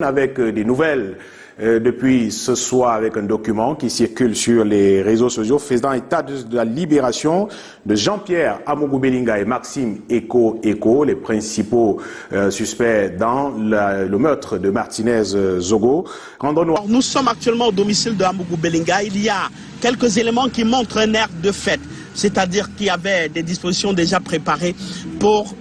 Avec des nouvelles depuis ce soir avec un document qui circule sur les réseaux sociaux faisant état de la libération de Jean-Pierre Amougou Belinga et Maxime Eko, les principaux suspects dans le meurtre de Martinez Zogo. Nous sommes actuellement au domicile de Amougou Belinga. Il y a quelques éléments qui montrent un air de fête, c'est-à-dire qu'il y avait des dispositions déjà préparées pour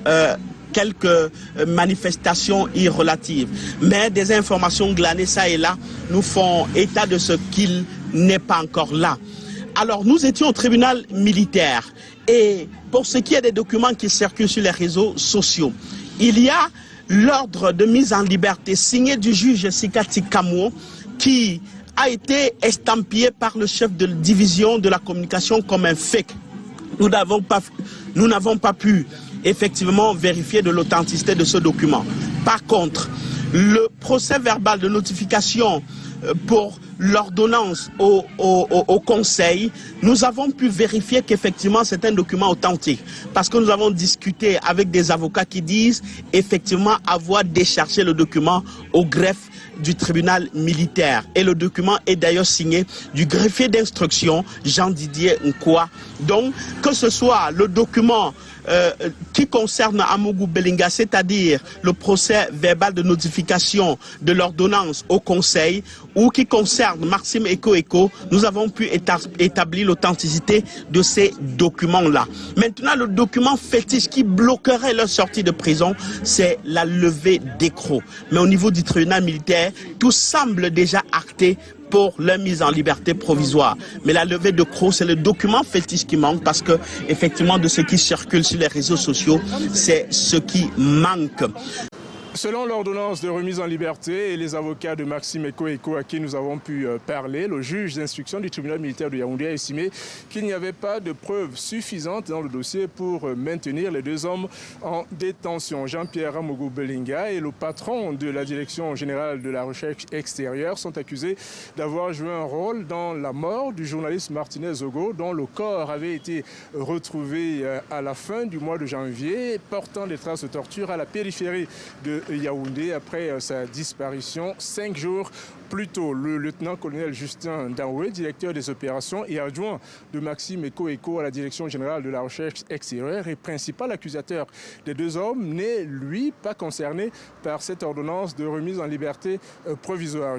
quelques manifestations irrelatives. Mais des informations glanées ça et là nous font état de ce qu'il n'est pas encore là. Alors nous étions au tribunal militaire et pour ce qui est des documents qui circulent sur les réseaux sociaux, il y a l'ordre de mise en liberté signé du juge Sikati Kamwo qui a été estampillé par le chef de division de la communication comme un fake. Nous n'avons pas pu effectivement vérifier de l'authenticité de ce document. Par contre, le procès verbal de notification pour l'ordonnance au Conseil, nous avons pu vérifier qu'effectivement c'est un document authentique. Parce que nous avons discuté avec des avocats qui disent effectivement avoir déchargé le document au greffe du tribunal militaire. Et le document est d'ailleurs signé du greffier d'instruction Jean-Didier Nkwa. Donc, que ce soit le document qui concerne Amougou Belinga, c'est-à-dire le procès verbal de notification de l'ordonnance au Conseil, ou qui concerne Maxime Eko, nous avons pu établir l'authenticité de ces documents-là. Maintenant, le document fétiche qui bloquerait leur sortie de prison, c'est la levée d'écrou. Mais au niveau du tribunal militaire, tout semble déjà acté pour leur mise en liberté provisoire. Mais la levée de crocs, c'est le document fétiche qui manque parce que, effectivement, de ce qui circule sur les réseaux sociaux, c'est ce qui manque. Selon l'ordonnance de remise en liberté et les avocats de Maxime Eko à qui nous avons pu parler, le juge d'instruction du tribunal militaire de Yaoundé a estimé qu'il n'y avait pas de preuves suffisantes dans le dossier pour maintenir les deux hommes en détention. Jean-Pierre Amougou Belinga et le patron de la direction générale de la recherche extérieure sont accusés d'avoir joué un rôle dans la mort du journaliste Martinez Zogo, dont le corps avait été retrouvé à la fin du mois de janvier, portant des traces de torture à la périphérie de Yaoundé après sa disparition 5 jours plus tôt. Le lieutenant-colonel Justin Daoué, directeur des opérations et adjoint de Maxime Eko à la direction générale de la recherche extérieure et principal accusateur des deux hommes, n'est lui pas concerné par cette ordonnance de remise en liberté provisoire.